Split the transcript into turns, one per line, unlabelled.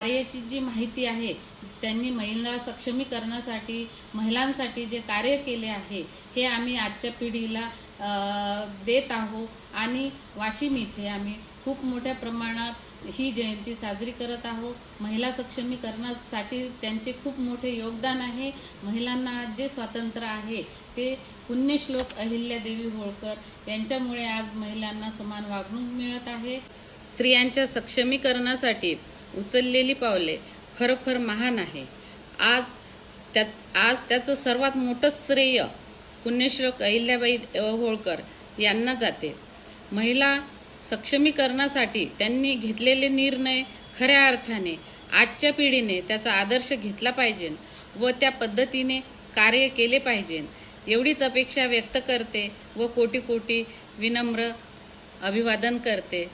कार्याची जी माहिती आहे, त्यांनी महिला सक्षमीकरणासाठी महिलांसाठी जे कार्य केले आहे हे आम्ही आजच्या पिढीला देत आहोत आणि वाशिम इथे आम्ही खूप मोठ्या प्रमाणात ही जयंती साजरी करत आहोत। महिला सक्षमीकरणासाठी त्यांचे खूप मोठे योगदान आहे। महिलांना आज जे स्वातंत्र्य आहे ते पुण्यश्लोक अहिल्यादेवी होळकर यांच्यामुळे आज महिलांना समान वागणूक मिळत आहे। स्त्रियांच्या सक्षमीकरणासाठी उचललेली पावले खरोखर महान आहे। आज त्याचं सर्वात मोठं श्रेय पुण्यश्लोक अहिल्याबाई होळकर यांना जाते। महिला सक्षमीकरणासाठी त्यांनी घेतलेले निर्णय खऱ्या अर्थाने आजच्या पिढीने त्याचा आदर्श घेतला पाहिजे व त्या पद्धतीने कार्य केले पाहिजे एवढीच अपेक्षा व्यक्त करते व कोटी कोटी विनम्र अभिवादन करते।